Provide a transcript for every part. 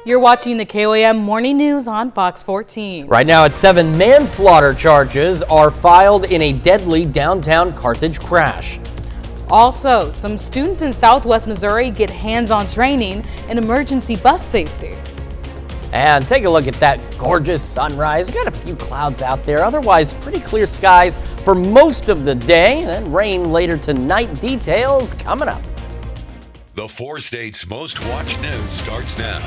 You're watching the KOAM Morning News on Fox 14. Right now at 7, manslaughter charges are filed in a deadly downtown Carthage crash. Also, some students in Southwest Missouri get hands-on training in emergency bus safety. And take a look at that gorgeous sunrise. Got a few clouds out there, otherwise pretty clear skies for most of the day, then rain later tonight. Details coming up. The 4 states' most watched news starts now.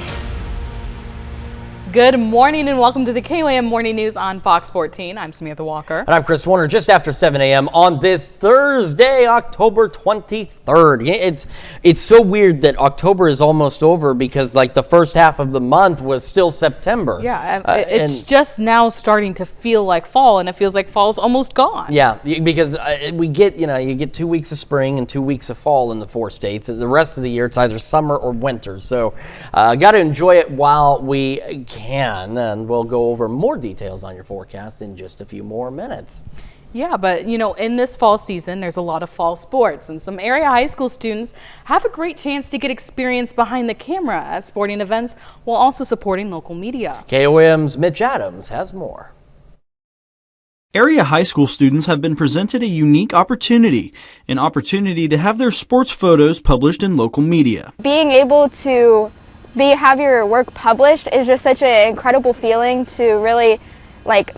Good morning and welcome to the KOAM Morning News on Fox 14. I'm Samantha Walker. And I'm Chris Warner. Just after 7 a.m. on this Thursday, October 23rd. It's so weird that October is almost over because like the first half of the month was still September. Yeah, it's just now starting to feel like fall, and it feels like fall's almost gone. Yeah, because we get, you get 2 weeks of spring and 2 weeks of fall in the 4 states. The rest of the year, it's either summer or winter. So got to enjoy it while we can, and we'll go over more details on your forecast in just a few more minutes. Yeah, but in this fall season, there's a lot of fall sports, and some area high school students have a great chance to get experience behind the camera at sporting events while also supporting local media. KOM's Mitch Adams has more. Area high school students have been presented a unique opportunity, an opportunity to have their sports photos published in local media. Being able to have your work published is just such an incredible feeling to really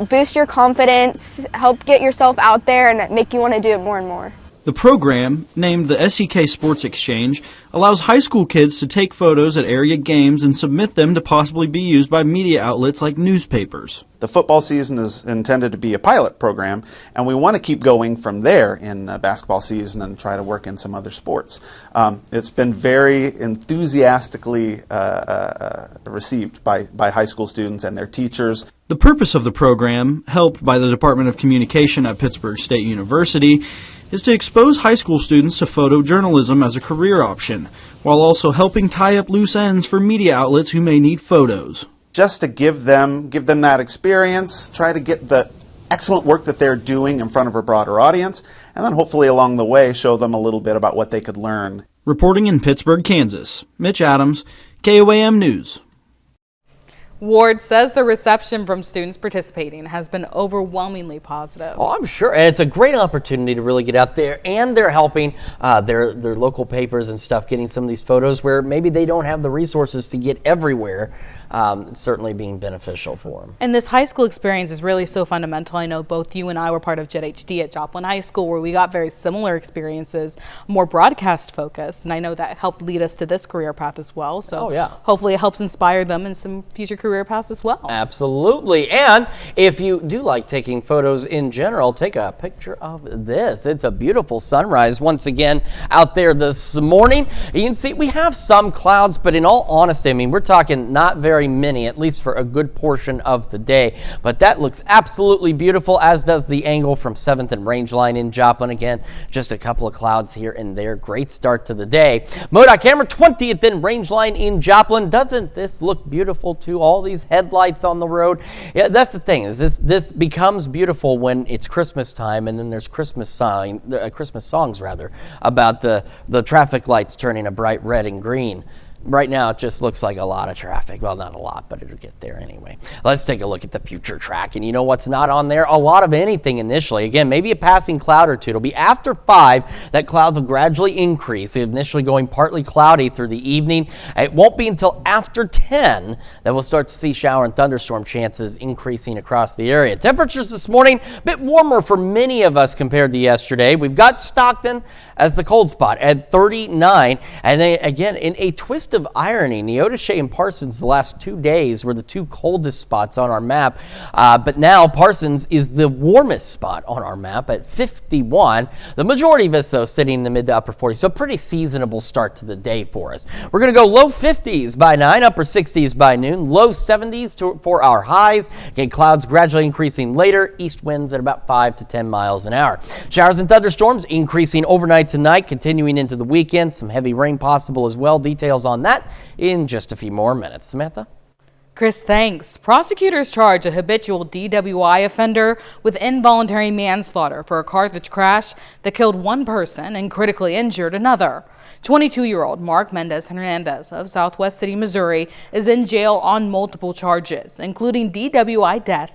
boost your confidence, help get yourself out there, and make you want to do it more and more. The program, named the SEK Sports Exchange, allows high school kids to take photos at area games and submit them to possibly be used by media outlets like newspapers. The football season is intended to be a pilot program, and we want to keep going from there in basketball season and try to work in some other sports. It's been very enthusiastically received by high school students and their teachers. The purpose of the program, helped by the Department of Communication at Pittsburgh State University, is to expose high school students to photojournalism as a career option, while also helping tie up loose ends for media outlets who may need photos. Just to give them that experience, try to get the excellent work that they're doing in front of a broader audience, and then hopefully along the way show them a little bit about what they could learn. Reporting in Pittsburgh, Kansas, Mitch Adams, KOAM News. Ward says the reception from students participating has been overwhelmingly positive. Oh, I'm sure. And it's a great opportunity to really get out there, and they're helping their local papers and stuff getting some of these photos where maybe they don't have the resources to get everywhere. Certainly being beneficial for them. And this high school experience is really so fundamental. I know both you and I were part of Jet HD at Joplin High School, where we got very similar experiences, more broadcast focused, and I know that helped lead us to this career path as well. So hopefully it helps inspire them in some future career paths as well. Absolutely. And if you do like taking photos in general, take a picture of this. It's a beautiful sunrise once again out there this morning. You can see we have some clouds, but in all honesty, I mean, we're talking not very many, at least for a good portion of the day. But that looks absolutely beautiful, as does the angle from 7th and Rangeline in Joplin. Again, just a couple of clouds here and there. Great start to the day. MoDOT camera 20th and Rangeline in Joplin. Doesn't this look beautiful too? All these headlights on the road. Yeah, that's the thing, is this becomes beautiful when it's Christmas time, and then there's Christmas songs rather about the traffic lights turning a bright red and green. Right now, it just looks like a lot of traffic. Well, not a lot, but it'll get there anyway. Let's take a look at the future track. And you know what's not on there? A lot of anything initially. Again, maybe a passing cloud or two. It'll be after 5 that clouds will gradually increase, initially going partly cloudy through the evening. It won't be until after 10 that we'll start to see shower and thunderstorm chances increasing across the area. Temperatures this morning, a bit warmer for many of us compared to yesterday. We've got Stockton as the cold spot at 39. And then again, in a twist of irony, Neodesha and Parsons the last 2 days were the 2 coldest spots on our map. But now Parsons is the warmest spot on our map at 51. The majority of us, though, sitting in the mid to upper 40s. So a pretty seasonable start to the day for us. We're going to go low 50s by 9, upper 60s by noon, low 70s for our highs. Again, clouds gradually increasing later. East winds at about 5 to 10 miles an hour. Showers and thunderstorms increasing overnight tonight, continuing into the weekend. Some heavy rain possible as well. Details on that in just a few more minutes. Samantha? Chris, thanks. Prosecutors charge a habitual DWI offender with involuntary manslaughter for a Carthage crash that killed one person and critically injured another. 22-year-old Mark Mendez Hernandez of Southwest City, Missouri, is in jail on multiple charges, including DWI death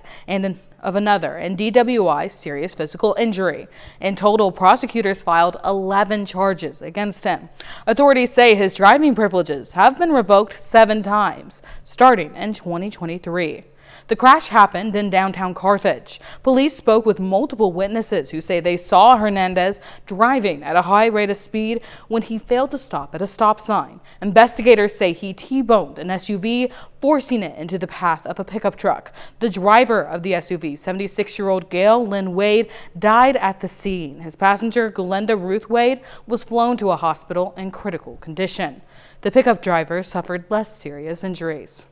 of another and DWI serious physical injury. In total, prosecutors filed 11 charges against him. Authorities say his driving privileges have been revoked 7 times, starting in 2023. The crash happened in downtown Carthage. Police spoke with multiple witnesses who say they saw Hernandez driving at a high rate of speed when he failed to stop at a stop sign. Investigators say he T-boned an SUV, forcing it into the path of a pickup truck. The driver of the SUV, 76-year-old Gail Lynn Wade, died at the scene. His passenger, Glenda Ruth Wade, was flown to a hospital in critical condition. The pickup driver suffered less serious injuries.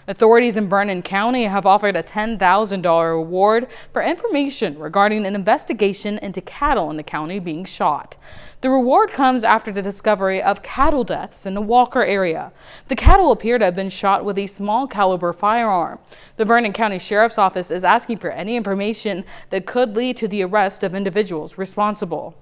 Authorities in Vernon County have offered a $10,000 reward for information regarding an investigation into cattle in the county being shot. The reward comes after the discovery of cattle deaths in the Walker area. The cattle appear to have been shot with a small caliber firearm. The Vernon County Sheriff's Office is asking for any information that could lead to the arrest of individuals responsible.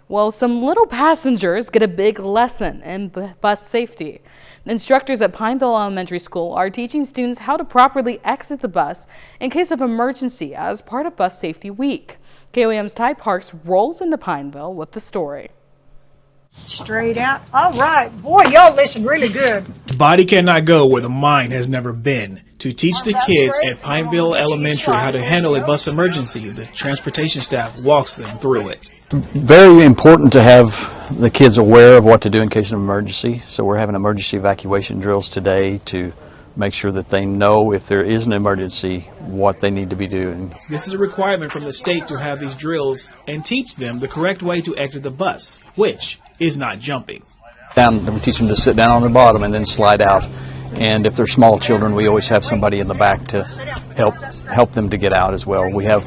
Well, some little passengers get a big lesson in bus safety. Instructors at Pineville Elementary School are teaching students how to properly exit the bus in case of emergency as part of Bus Safety Week. KOAM's Ty Parks rolls into Pineville with the story. Straight out. All right. Boy, y'all listen really good. The body cannot go where the mind has never been. To teach the kids at Pineville Elementary how to handle a bus emergency, the transportation staff walks them through it. Very important to have the kids aware of what to do in case of an emergency. So we're having emergency evacuation drills today to make sure that they know if there is an emergency what they need to be doing. This is a requirement from the state to have these drills and teach them the correct way to exit the bus, which is not jumping. We teach them to sit down on the bottom and then slide out. And if they're small children, we always have somebody in the back to help them to get out as well. We have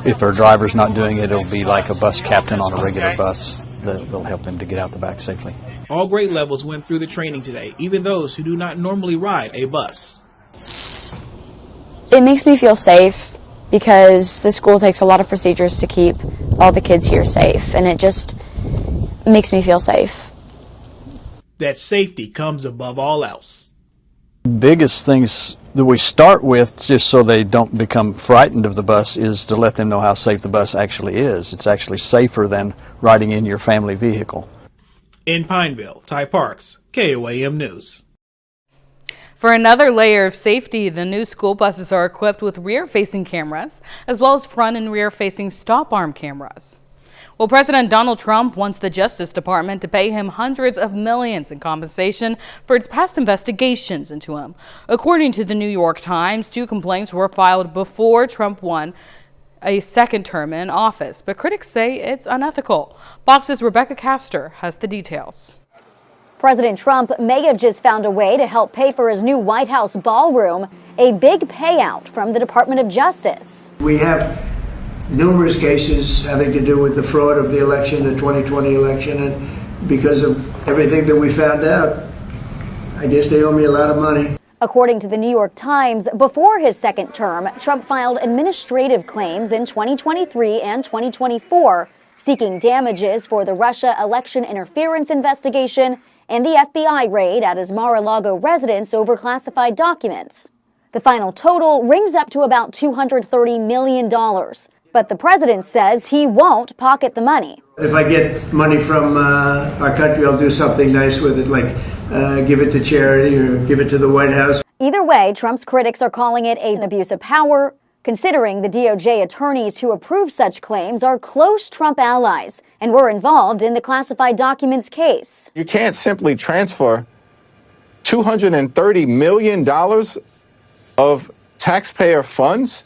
if our driver's not doing it, it'll be like a bus captain on a regular bus. They'll help them to get out the back safely. All grade levels went through the training today, even those who do not normally ride a bus. It makes me feel safe because the school takes a lot of procedures to keep all the kids here safe, and it just makes me feel safe. That safety comes above all else. Biggest things that we start with, just so they don't become frightened of the bus, is to let them know how safe the bus actually is. It's actually safer than riding in your family vehicle. In Pineville, Ty Parks, KOAM News. For another layer of safety, the new school buses are equipped with rear-facing cameras, as well as front and rear-facing stop-arm cameras. Well, President Donald Trump wants the Justice Department to pay him hundreds of millions in compensation for its past investigations into him. According to the New York Times, 2 complaints were filed before Trump won a second term in office, but critics say it's unethical. Fox's Rebecca Castor has the details. President Trump may have just found a way to help pay for his new White House ballroom, a big payout from the Department of Justice. We have numerous cases having to do with the fraud of the election, the 2020 election, and because of everything that we found out, I guess they owe me a lot of money. According to the New York Times, before his second term, Trump filed administrative claims in 2023 and 2024, seeking damages for the Russia election interference investigation and the FBI raid at his Mar-a-Lago residence over classified documents. The final total rings up to about $230 million. But the president says he won't pocket the money. If I get money from our country, I'll do something nice with it, like give it to charity or give it to the White House. Either way, Trump's critics are calling it an abuse of power, considering the DOJ attorneys who approve such claims are close Trump allies and were involved in the classified documents case. You can't simply transfer $230 million of taxpayer funds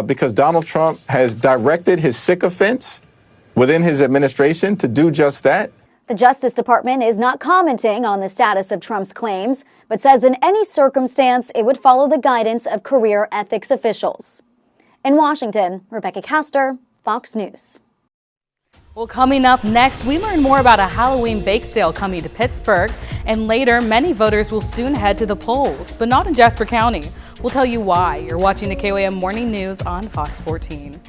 because Donald Trump has directed his sycophants within his administration to do just that. The Justice Department is not commenting on the status of Trump's claims, but says in any circumstance it would follow the guidance of career ethics officials. In Washington, Rebecca Castor, Fox News. Well, coming up next, we learn more about a Halloween bake sale coming to Pittsburgh, and later, many voters will soon head to the polls, but not in Jasper County. We'll tell you why. You're watching the KOAM Morning News on Fox 14.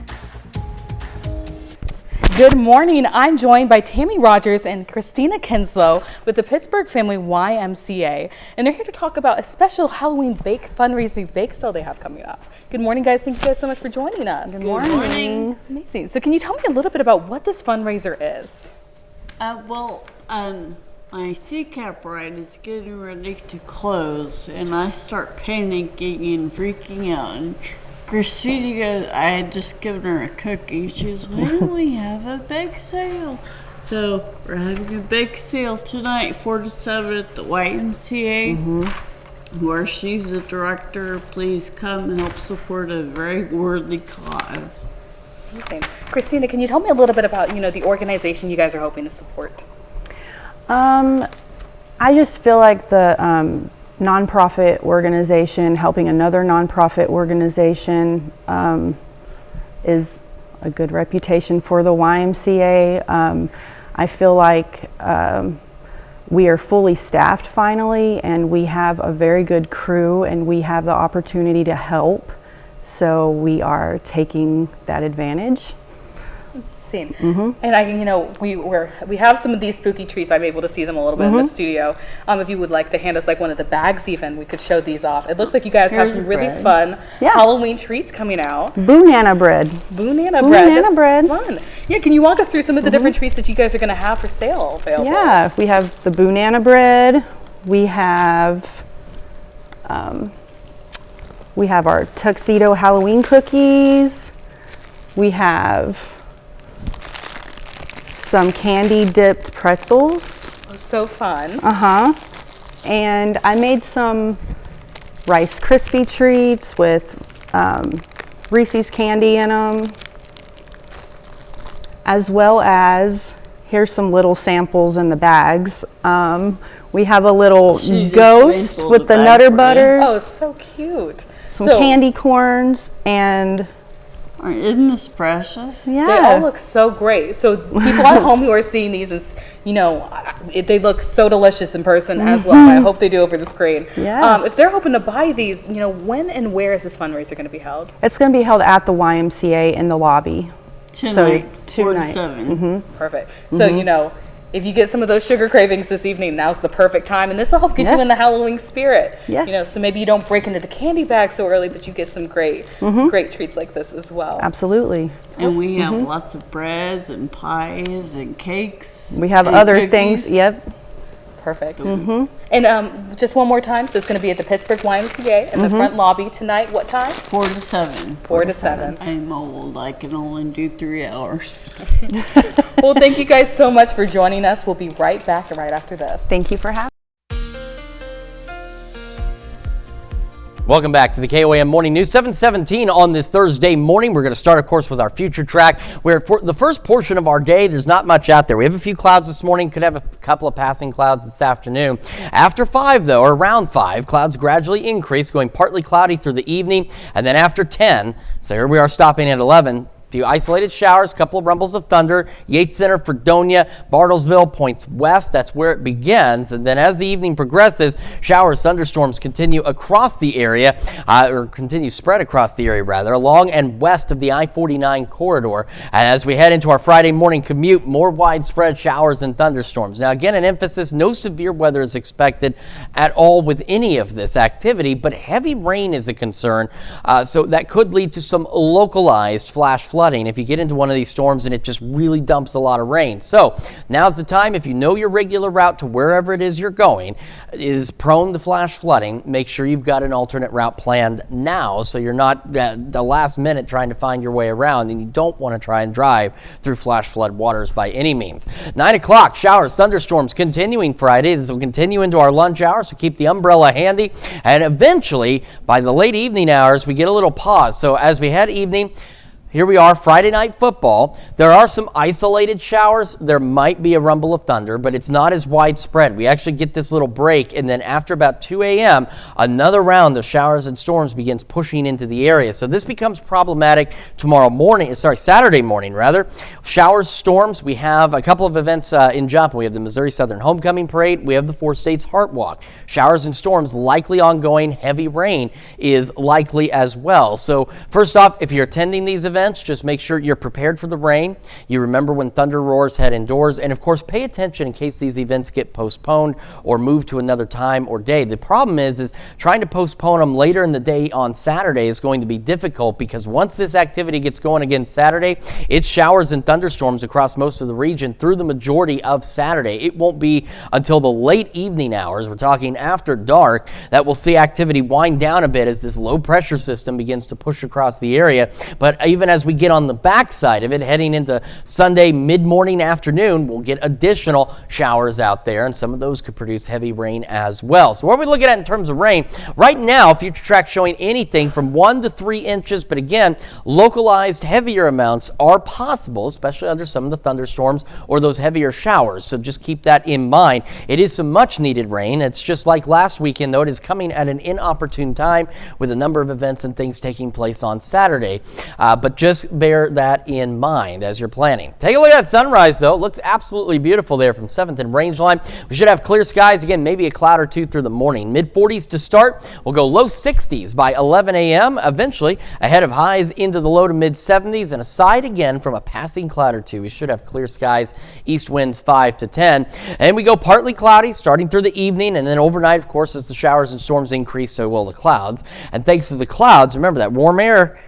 Good morning. I'm joined by Tammy Rogers and Christina Kinslow with the Pittsburgh Family YMCA, and they're here to talk about a special Halloween fundraising bake sale they have coming up. Good morning, guys. Thank you guys so much for joining us. Good morning. Amazing. So can you tell me a little bit about what this fundraiser is? My CCAP ride is getting ready to close, and I start panicking and freaking out. And Christina goes, I had just given her a cookie. She goes, why don't we have a bake sale? So we're having a bake sale tonight, 4 to 7 at the YMCA, where she's the director. Please come and help support a very worthy cause. Amazing. Christina, can you tell me a little bit about, the organization you guys are hoping to support? I just feel like the nonprofit organization helping another nonprofit organization is a good reputation for the YMCA. I feel like we are fully staffed finally, and we have a very good crew, and we have the opportunity to help. So we are taking that advantage. And we have some of these spooky treats. I'm able to see them a little bit in the studio. If you would like to hand us like one of the bags, even we could show these off. It looks like you guys have some really fun Halloween treats coming out. Banana bread. Banana bread. Fun. Yeah, can you walk us through some of the different treats that you guys are going to have for sale available? Yeah, we have the banana bread. We have our tuxedo Halloween cookies. We have some candy dipped pretzels. So fun. And I made some Rice Krispie treats with Reese's candy in them, as well as here's some little samples in the bags. We have a little ghost with the Nutter Butters. Oh, so cute. Some candy corns, and isn't this precious? Yeah. They all look so great. So people at home who are seeing these, they look so delicious in person as well. I hope they do over the screen. Yes. If they're hoping to buy these, when and where is this fundraiser going to be held? It's going to be held at the YMCA in the lobby. Tonight, 4 to 7. Perfect. So, if you get some of those sugar cravings this evening, now's the perfect time. And this will help get you in the Halloween spirit. Yes. So maybe you don't break into the candy bag so early, but you get some great treats like this as well. Absolutely. And we have lots of breads and pies and cakes. We have other things. Yep. Perfect. And just one more time, so it's going to be at the Pittsburgh YMCA in the front lobby tonight. What time? 4 to 7. 4 to 7. I'm old. I can only do 3 hours. Well, thank you guys so much for joining us. We'll be right back right after this. Thank you for having me. Welcome back to the KOAM Morning News, 7:17 on this Thursday morning. We're going to start, of course, with our future track, where for the first portion of our day, there's not much out there. We have a few clouds this morning, could have a couple of passing clouds this afternoon. After 5, though, or around 5, clouds gradually increase, going partly cloudy through the evening, and then after 10, so here we are stopping at 11, few isolated showers, couple of rumbles of thunder. Yates Center, Fredonia, Bartlesville points west. That's where it begins. And then as the evening progresses, showers, thunderstorms continue across the area, or continue spread across the area rather, along and west of the I-49 corridor. And as we head into our Friday morning commute, more widespread showers and thunderstorms. Now again, an emphasis, no severe weather is expected at all with any of this activity, but heavy rain is a concern. So that could lead to some localized flash flooding if you get into one of these storms and it just really dumps a lot of rain. So now's the time, if you know your regular route to wherever it is you're going is prone to flash flooding, make sure you've got an alternate route planned now so you're not at the last minute trying to find your way around, and you don't want to try and drive through flash flood waters by any means. 9 o'clock, showers, thunderstorms continuing Friday. This will continue into our lunch hour, so keep the umbrella handy. And eventually, by the late evening hours, we get a little pause. So as we head evening, here we are, Friday night football. There are some isolated showers. There might be a rumble of thunder, but it's not as widespread. We actually get this little break, and then after about 2 a.m., another round of showers and storms begins pushing into the area. So this becomes problematic Saturday morning, rather. Showers, storms. We have a couple of events in Joplin. We have the Missouri Southern Homecoming Parade. We have the Four States Heart Walk. Showers and storms likely ongoing. Heavy rain is likely as well. So first off, if you're attending these events, just make sure you're prepared for the rain. You remember when thunder roars, head indoors, and of course pay attention in case these events get postponed or moved to another time or day. The problem is trying to postpone them later in the day on Saturday is going to be difficult, because once this activity gets going again Saturday, it's showers and thunderstorms across most of the region through the majority of Saturday. It won't be until the late evening hours, we're talking after dark, that we'll see activity wind down a bit as this low pressure system begins to push across the area. But even as we get on the backside of it, heading into Sunday mid-morning afternoon, we'll get additional showers out there, and some of those could produce heavy rain as well. So what are we looking at in terms of rain? Right now, Future Track showing anything from 1 to 3 inches, but again, localized heavier amounts are possible, especially under some of the thunderstorms or those heavier showers. So just keep that in mind. It is some much needed rain. It's just like last weekend, though. It is coming at an inopportune time with a number of events and things taking place on Saturday. But just bear that in mind as you're planning. Take a look at that sunrise, though. It looks absolutely beautiful there from 7th and Rangeline. We should have clear skies again, maybe a cloud or two through the morning. Mid-40s to start. We'll go low 60s by 11 a.m. Eventually, ahead of highs into the low to mid-70s, and aside again from a passing cloud or two, we should have clear skies, east winds 5 to 10. And we go partly cloudy starting through the evening, and then overnight, of course, as the showers and storms increase, so will the clouds. And thanks to the clouds, remember that warm air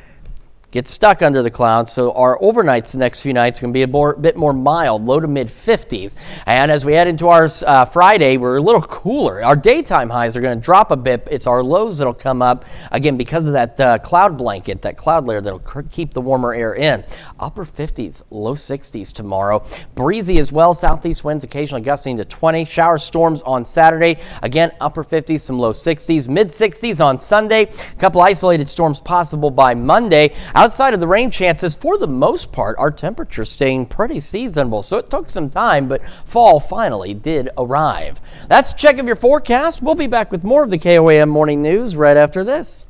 gets stuck under the clouds, so our overnights the next few nights are going to be a bit more mild, low to mid-50s. And as we head into our Friday, we're a little cooler. Our daytime highs are going to drop a bit. It's our lows that'll come up, again, because of that cloud blanket, that cloud layer that'll keep the warmer air in. Upper 50s, low 60s tomorrow. Breezy as well, southeast winds occasionally gusting to 20. Shower storms on Saturday. Again, upper 50s, some low 60s. Mid-60s on Sunday. A couple isolated storms possible by Monday. Outside of the rain chances, for the most part, our temperatures staying pretty seasonable. So it took some time, but fall finally did arrive. That's a check of your forecast. We'll be back with more of the KOAM Morning News right after this.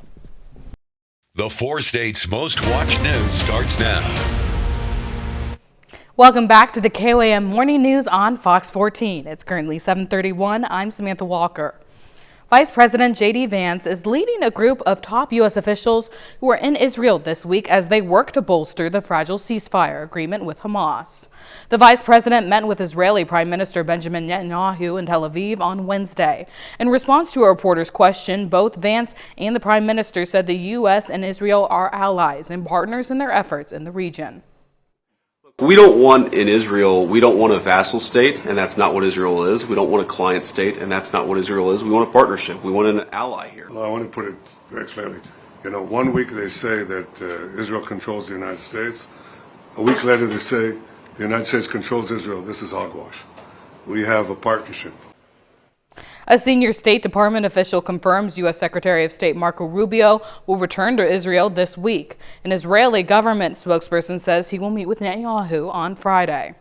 The Four States Most Watched News starts now. Welcome back to the KOAM Morning News on Fox 14. It's currently 7:31. I'm Samantha Walker. Vice President J.D. Vance is leading a group of top U.S. officials who are in Israel this week as they work to bolster the fragile ceasefire agreement with Hamas. The vice president met with Israeli Prime Minister Benjamin Netanyahu in Tel Aviv on Wednesday. In response to a reporter's question, both Vance and the Prime Minister said the U.S. and Israel are allies and partners in their efforts in the region. We don't want a vassal state, and that's not what Israel is. We don't want a client state, and that's not what Israel is. We want a partnership. We want an ally here. Well, I want to put it very clearly. 1 week they say that Israel controls the United States. A week later they say the United States controls Israel. This is hogwash. We have a partnership. A senior State Department official confirms U.S. Secretary of State Marco Rubio will return to Israel this week. An Israeli government spokesperson says he will meet with Netanyahu on Friday.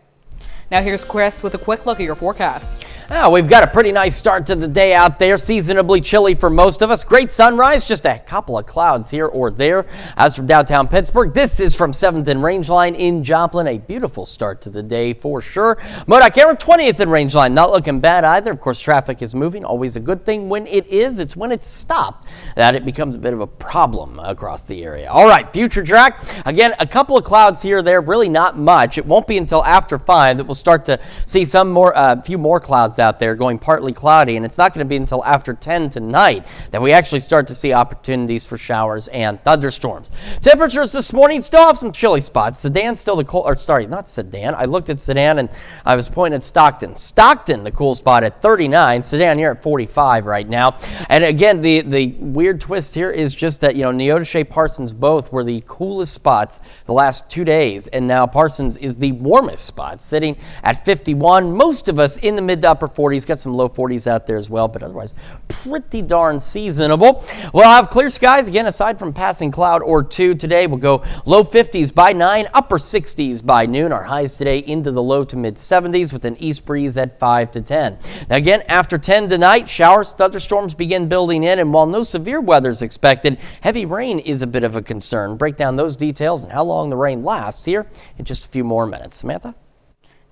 Now here's Chris with a quick look at your forecast. We've got a pretty nice start to the day out there. Seasonably chilly for most of us. Great sunrise, just a couple of clouds here or there. As from downtown Pittsburgh, this is from 7th and Rangeline in Joplin. A beautiful start to the day for sure. Modoc Camera, 20th and Rangeline, not looking bad either. Of course, traffic is moving. Always a good thing when it is. It's when it's stopped that it becomes a bit of a problem across the area. All right, Future Track. Again, a couple of clouds here or there, really not much. It won't be until after 5 that we'll start to see a few more clouds out there going partly cloudy, and it's not going to be until after 10 tonight that we actually start to see opportunities for showers and thunderstorms. Temperatures this morning still have some chilly spots. Sedan still the cold, or sorry, not Sedan. I looked at Sedan and I was pointing at Stockton. Stockton, the cool spot at 39. Sedan here at 45 right now. And again, the weird twist here is just that, Neodesha, Parsons both were the coolest spots the last 2 days, and now Parsons is the warmest spot, sitting at 51. Most of us in the mid to upper 40s, got some low 40s out there as well, but otherwise pretty darn seasonable. We'll have clear skies again, aside from passing cloud or two today. We'll go low 50s by 9, upper 60s by noon. Our highs today into the low to mid 70s with an east breeze at 5 to 10. Now again, after 10 tonight, showers, thunderstorms begin building in, and while no severe weather is expected, heavy rain is a bit of a concern. Break down those details and how long the rain lasts here in just a few more minutes. Samantha?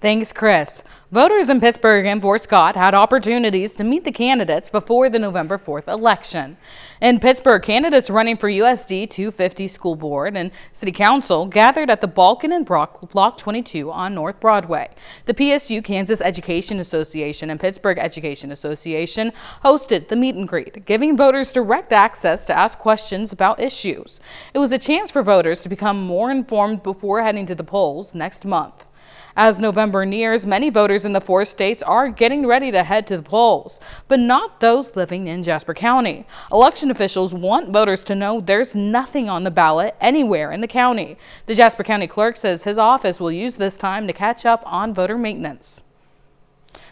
Thanks, Chris. Voters in Pittsburgh and Fort Scott had opportunities to meet the candidates before the November 4th election. In Pittsburgh, candidates running for USD 250 School Board and City Council gathered at the Balkan and Block 22 on North Broadway. The PSU Kansas Education Association and Pittsburgh Education Association hosted the meet and greet, giving voters direct access to ask questions about issues. It was a chance for voters to become more informed before heading to the polls next month. As November nears, many voters in the 4 states are getting ready to head to the polls, but not those living in Jasper County. Election officials want voters to know there's nothing on the ballot anywhere in the county. The Jasper County clerk says his office will use this time to catch up on voter maintenance.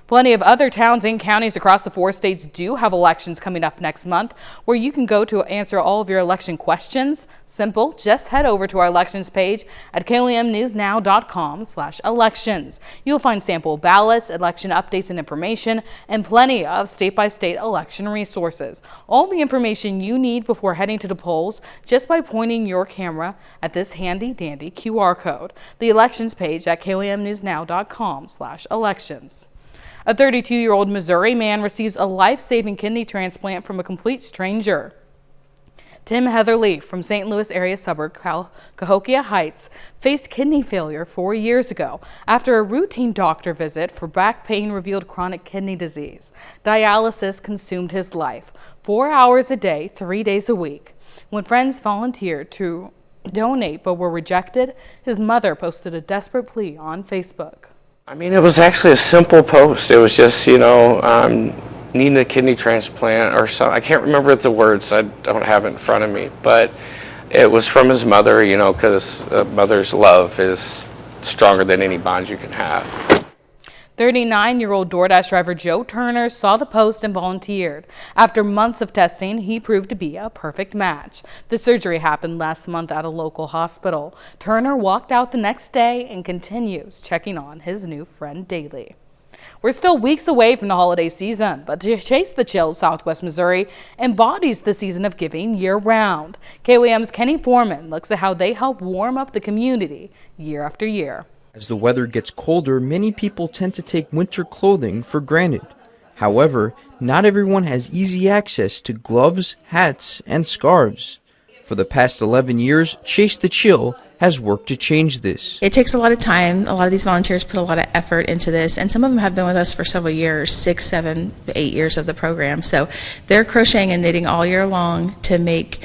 Plenty of other towns and counties across the 4 states do have elections coming up next month, where you can go to answer all of your election questions. Simple, just head over to our elections page at KOAMnewsnow.com/elections. You'll find sample ballots, election updates and information, and plenty of state-by-state election resources. All the information you need before heading to the polls just by pointing your camera at this handy-dandy QR code. The elections page at KOAMnewsnow.com/elections. A 32-year-old Missouri man receives a life-saving kidney transplant from a complete stranger. Tim Heatherly from St. Louis area suburb Cahokia Heights faced kidney failure 4 years ago after a routine doctor visit for back pain revealed chronic kidney disease. Dialysis consumed his life, 4 hours a day, 3 days a week. When friends volunteered to donate but were rejected, his mother posted a desperate plea on Facebook. I mean, it was actually a simple post. It was just, needing a kidney transplant or something. I can't remember the words. I don't have it in front of me. But it was from his mother, because a mother's love is stronger than any bond you can have. 39-year-old DoorDash driver Joe Turner saw the post and volunteered. After months of testing, he proved to be a perfect match. The surgery happened last month at a local hospital. Turner walked out the next day and continues checking on his new friend daily. We're still weeks away from the holiday season, but to chase the chills, Southwest Missouri embodies the season of giving year-round. KOAM's Kenny Foreman looks at how they help warm up the community year after year. As the weather gets colder, many people tend to take winter clothing for granted. However, not everyone has easy access to gloves, hats, and scarves. For the past 11 years, Chase the Chill has worked to change this. It takes a lot of time. A lot of these volunteers put a lot of effort into this, and some of them have been with us for several years, 6, 7, 8 years of the program. So they're crocheting and knitting all year long to make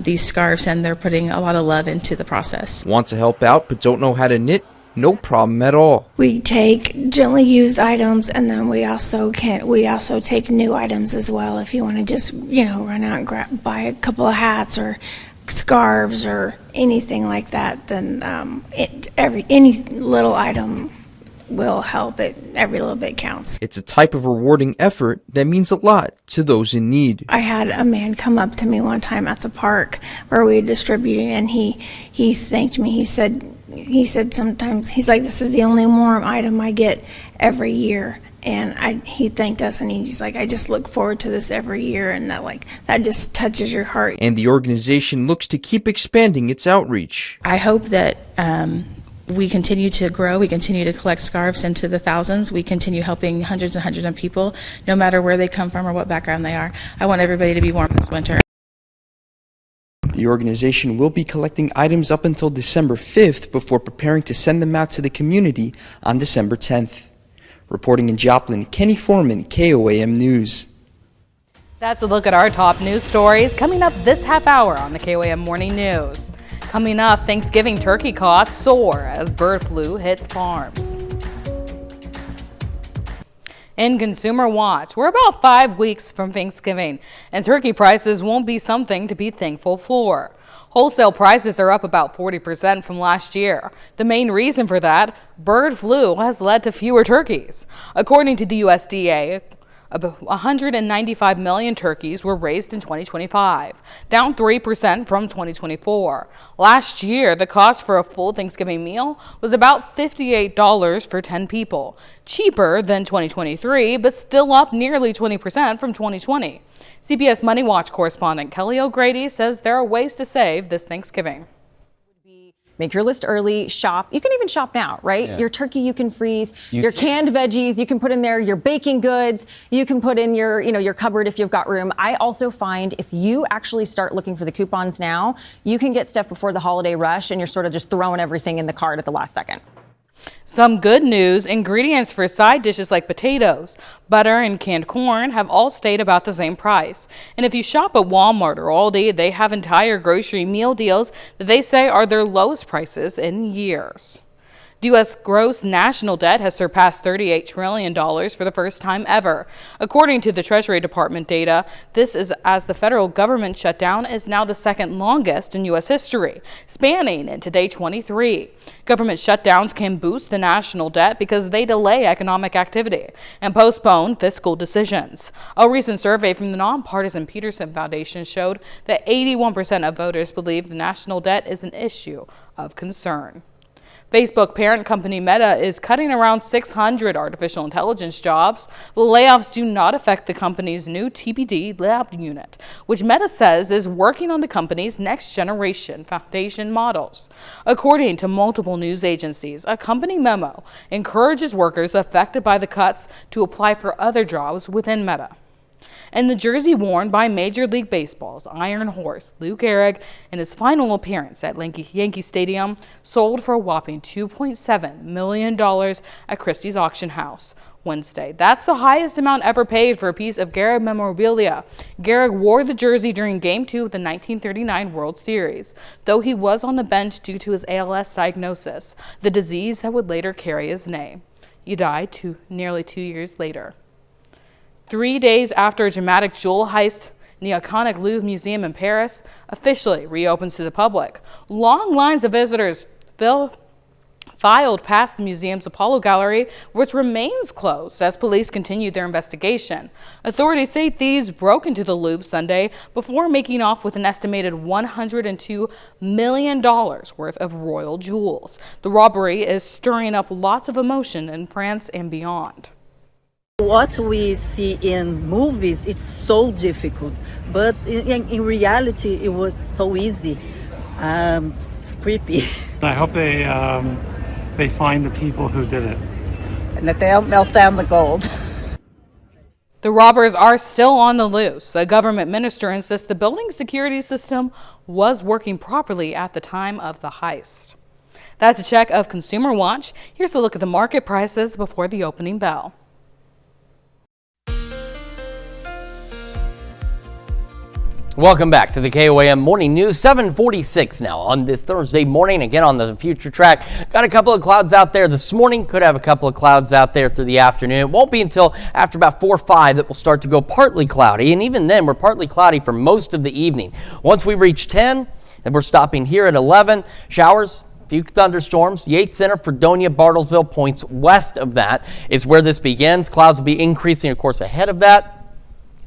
these scarves, and they're putting a lot of love into the process. Want to help out but don't know how to knit? No problem at all. We take gently used items, and then we also take new items as well. If you want to just run out and buy a couple of hats or scarves or anything like that, then any little item will help. Every little bit counts. It's a type of rewarding effort that means a lot to those in need. I had a man come up to me one time at the park where we were distributing, and he thanked me. He said sometimes, he's like, this is the only warm item I get every year. And he thanked us, and he's like, I just look forward to this every year, and that just touches your heart. And the organization looks to keep expanding its outreach. I hope that we continue to grow. We continue to collect scarves into the thousands. We continue helping hundreds and hundreds of people, no matter where they come from or what background they are. I want everybody to be warm this winter. The organization will be collecting items up until December 5th before preparing to send them out to the community on December 10th. Reporting in Joplin, Kenny Foreman, KOAM News. That's a look at our top news stories coming up this half hour on the KOAM Morning News. Coming up, Thanksgiving turkey costs soar as bird flu hits farms. In Consumer Watch, we're about 5 weeks from Thanksgiving, and turkey prices won't be something to be thankful for. Wholesale prices are up about 40% from last year. The main reason for that, bird flu has led to fewer turkeys. According to the USDA, about 195 million turkeys were raised in 2025, down 3% from 2024. Last year, the cost for a full Thanksgiving meal was about $58 for 10 people, cheaper than 2023, but still up nearly 20% from 2020. CBS Money Watch correspondent Kelly O'Grady says there are ways to save this Thanksgiving. Make your list early, shop. You can even shop now, right? Yeah. Your turkey you can freeze, your canned veggies you can put in there, your baking goods you can put in your cupboard if you've got room. I also find if you actually start looking for the coupons now, you can get stuff before the holiday rush and you're sort of just throwing everything in the cart at the last second. Some good news, ingredients for side dishes like potatoes, butter, and canned corn have all stayed about the same price. And if you shop at Walmart or Aldi, they have entire grocery meal deals that they say are their lowest prices in years. The U.S. gross national debt has surpassed $38 trillion for the first time ever. According to the Treasury Department data, this is as the federal government shutdown is now the second longest in U.S. history, spanning into day 23. Government shutdowns can boost the national debt because they delay economic activity and postpone fiscal decisions. A recent survey from the nonpartisan Peterson Foundation showed that 81% of voters believe the national debt is an issue of concern. Facebook parent company Meta is cutting around 600 artificial intelligence jobs. The layoffs do not affect the company's new TPD lab unit, which Meta says is working on the company's next generation foundation models. According to multiple news agencies, a company memo encourages workers affected by the cuts to apply for other jobs within Meta. And the jersey worn by Major League Baseball's Iron Horse, Lou Gehrig, in his final appearance at Yankee Stadium, sold for a whopping $2.7 million at Christie's auction house Wednesday. That's the highest amount ever paid for a piece of Gehrig memorabilia. Gehrig wore the jersey during Game 2 of the 1939 World Series, though he was on the bench due to his ALS diagnosis, the disease that would later carry his name. He died nearly 2 years later. 3 days after a dramatic jewel heist, the iconic Louvre Museum in Paris officially reopens to the public. Long lines of visitors filed past the museum's Apollo Gallery, which remains closed as police continue their investigation. Authorities say thieves broke into the Louvre Sunday before making off with an estimated $102 million worth of royal jewels. The robbery is stirring up lots of emotion in France and beyond. What we see in movies, it's so difficult, but in reality, it was so easy. It's creepy. I hope they find the people who did it. And that they'll melt down the gold. The robbers are still on the loose. A government minister insists the building security system was working properly at the time of the heist. That's a check of Consumer Watch. Here's a look at the market prices before the opening bell. Welcome back to the KOAM Morning News, 7:46 now on this Thursday morning. Again, on the future track, got a couple of clouds out there this morning. Could have a couple of clouds out there through the afternoon. It won't be until after about 4 or 5 that we'll start to go partly cloudy. And even then, we're partly cloudy for most of the evening. Once we reach 10, then we're stopping here at 11. Showers, few thunderstorms. Yates Center, Fredonia, Bartlesville, points west of that is where this begins. Clouds will be increasing, of course, ahead of that.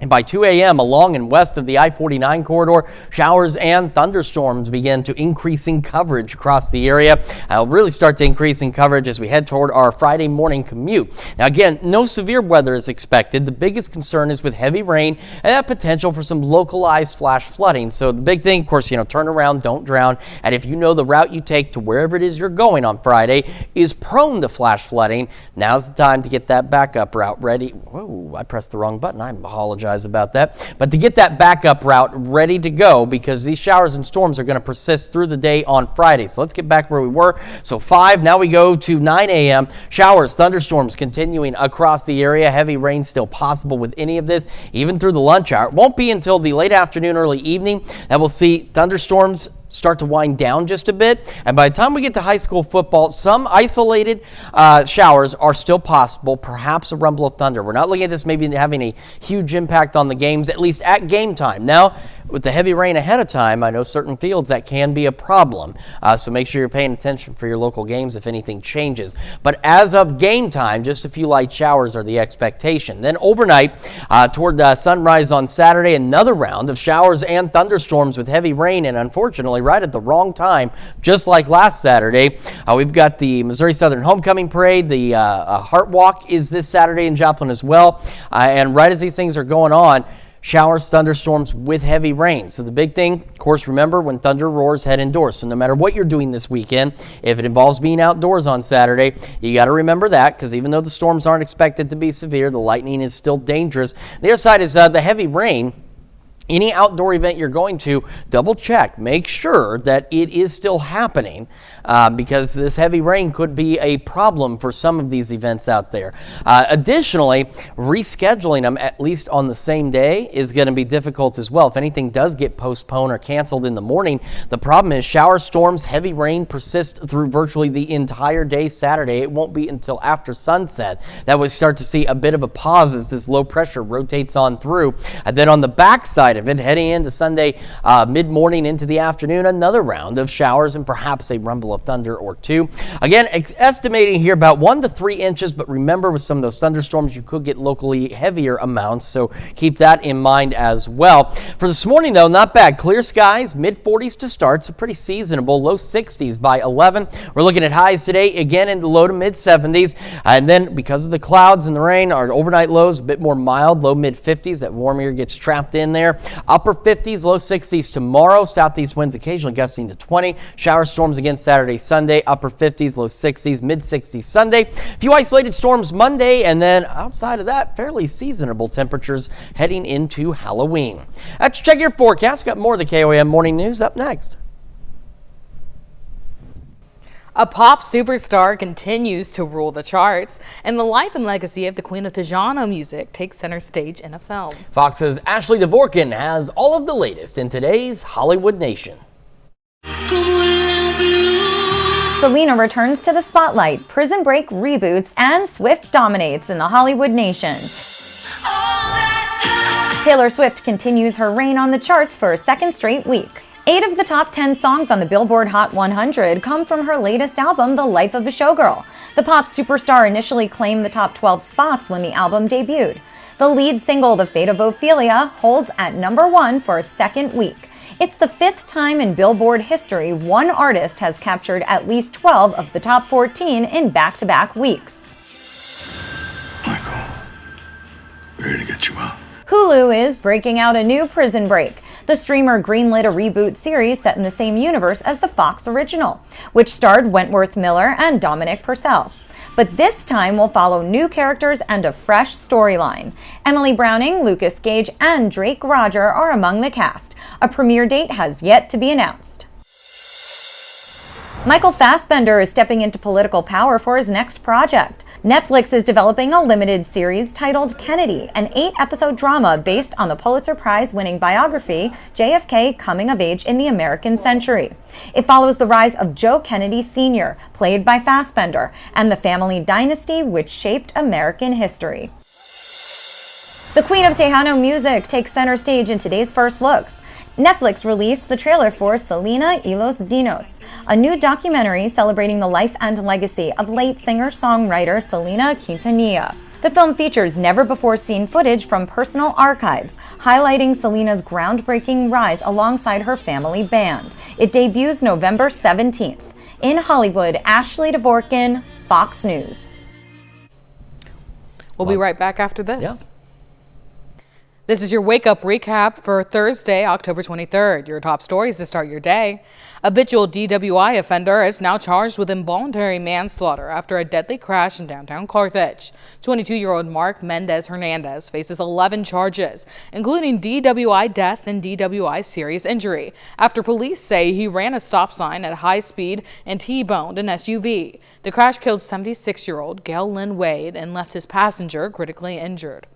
And by 2 a.m. along and west of the I-49 corridor, showers and thunderstorms begin to increase in coverage across the area. I'll really start to increase in coverage as we head toward our Friday morning commute. Now again, no severe weather is expected. The biggest concern is with heavy rain and that potential for some localized flash flooding. So the big thing, of course, turn around, don't drown. And if you know the route you take to wherever it is you're going on Friday is prone to flash flooding, now's the time to get that backup route ready. Whoa, I pressed the wrong button. I apologize about that. But to get that backup route ready to go, because these showers and storms are going to persist through the day on Friday. So let's get back where we were. So 5, now we go to 9 a.m. Showers, thunderstorms continuing across the area. Heavy rain still possible with any of this, even through the lunch hour. It won't be until the late afternoon, early evening that we'll see thunderstorms start to wind down just a bit. And by the time we get to high school football, some isolated showers are still possible, perhaps a rumble of thunder. We're not looking at this maybe having a huge impact on the games, at least at game time. Now, with the heavy rain ahead of time, I know certain fields that can be a problem. So make sure you're paying attention for your local games if anything changes. But as of game time, just a few light showers are the expectation. Then overnight, toward sunrise on Saturday, another round of showers and thunderstorms with heavy rain, and unfortunately right at the wrong time, just like last Saturday. We've got the Missouri Southern Homecoming Parade. The Heart Walk is this Saturday in Joplin as well. And right as these things are going on, showers, thunderstorms with heavy rain. So the big thing, of course, remember, when thunder roars, head indoors. So no matter what you're doing this weekend, if it involves being outdoors on Saturday, you got to remember that, because even though the storms aren't expected to be severe, the lightning is still dangerous. The other side is the heavy rain. Any outdoor event you're going to, double check, make sure that it is still happening, because this heavy rain could be a problem for some of these events out there. Additionally, rescheduling them at least on the same day is going to be difficult as well. If anything does get postponed or canceled in the morning, the problem is shower storms, heavy rain persist through virtually the entire day Saturday. It won't be until after sunset that we start to see a bit of a pause as this low pressure rotates on through. And then on the backside of it, heading into Sunday mid-morning into the afternoon, another round of showers and perhaps a rumble of thunder or two. Again, estimating here about 1 to 3 inches, but remember, with some of those thunderstorms, you could get locally heavier amounts, so keep that in mind as well. For this morning, though, not bad. Clear skies, mid-40s to start, so pretty seasonable. Low 60s by 11. We're looking at highs today, again in the low to mid-70s, and then because of the clouds and the rain, our overnight lows a bit more mild, low mid-50s. That warm air gets trapped in there. Upper 50s, low 60s tomorrow. Southeast winds occasionally gusting to 20. Shower storms again Saturday, Sunday. Upper 50s, low 60s, mid 60s Sunday. A few isolated storms Monday, and then outside of that, fairly seasonable temperatures heading into Halloween. Let's check your forecast. Got more of the KOAM Morning News up next. A pop superstar continues to rule the charts, and the life and legacy of the Queen of Tejano music takes center stage in a film. Fox's Ashley Dvorkin has all of the latest in today's Hollywood Nation. Selena returns to the spotlight, Prison Break reboots, and Swift dominates in the Hollywood Nation. Taylor Swift continues her reign on the charts for a second straight week. 8 of the top 10 songs on the Billboard Hot 100 come from her latest album, The Life of a Showgirl. The pop superstar initially claimed the top 12 spots when the album debuted. The lead single, The Fate of Ophelia, holds at number 1 for a second week. It's the 5th time in Billboard history one artist has captured at least 12 of the top 14 in back-to-back weeks. Michael, ready to get you out. Hulu is breaking out a new Prison Break. The streamer greenlit a reboot series set in the same universe as the Fox original, which starred Wentworth Miller and Dominic Purcell. But this time will follow new characters and a fresh storyline. Emily Browning, Lucas Gage, and Drake Roger are among the cast. A premiere date has yet to be announced. Michael Fassbender is stepping into political power for his next project. Netflix is developing a limited series titled Kennedy, an 8-episode drama based on the Pulitzer Prize-winning biography, JFK Coming of Age in the American Century. It follows the rise of Joe Kennedy Sr., played by Fassbender, and the family dynasty which shaped American history. The Queen of Tejano music takes center stage in today's First Looks. Netflix released the trailer for Selena y los Dinos, a new documentary celebrating the life and legacy of late singer-songwriter Selena Quintanilla. The film features never-before-seen footage from personal archives, highlighting Selena's groundbreaking rise alongside her family band. It debuts November 17th. In Hollywood, Ashley Dvorkin, Fox News. We'll be right back after this. Yeah. This is your Wake Up Recap for Thursday, October 23rd. Your top stories to start your day. Habitual DWI offender is now charged with involuntary manslaughter after a deadly crash in downtown Carthage. 22-year-old Mark Mendez Hernandez faces 11 charges, including DWI death and DWI serious injury, after police say he ran a stop sign at high speed and T-boned an SUV. The crash killed 76-year-old Gail Lynn Wade and left his passenger critically injured.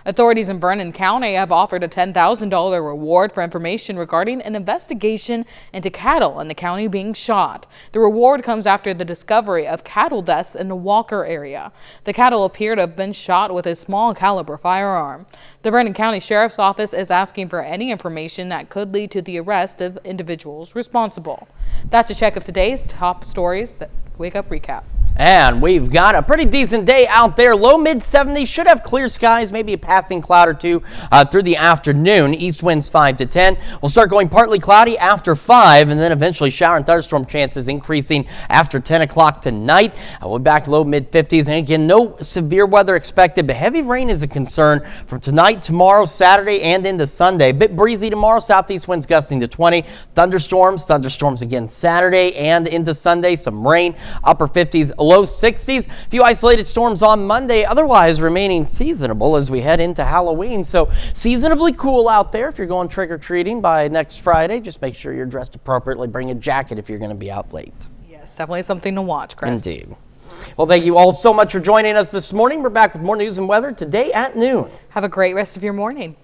Authorities in Vernon County have offered a $10,000 reward for information regarding an investigation into cattle in the county being shot. The reward comes after the discovery of cattle deaths in the Walker area. The cattle appear to have been shot with a small caliber firearm. The Vernon County Sheriff's Office is asking for any information that could lead to the arrest of individuals responsible. That's a check of today's top stories. That Wake Up Recap. And we've got a pretty decent day out there. Low mid 70s, should have clear skies, maybe a passing cloud or two through the afternoon. East winds 5 to 10. We'll start going partly cloudy after 5, and then eventually shower and thunderstorm chances increasing after 10 o'clock tonight. We'll be back low mid 50s, and again, no severe weather expected, but heavy rain is a concern from tonight, tomorrow, Saturday, and into Sunday. A bit breezy tomorrow, southeast winds gusting to 20. Thunderstorms again Saturday and into Sunday. Some rain, upper 50s, low 60s. A few isolated storms on Monday, otherwise remaining seasonable as we head into Halloween. So seasonably cool out there. If you're going trick-or-treating by next Friday, just make sure you're dressed appropriately. Bring a jacket if you're going to be out late. Yes, definitely something to watch, Chris. Indeed. Well, thank you all so much for joining us this morning. We're back with more news and weather today at noon. Have a great rest of your morning.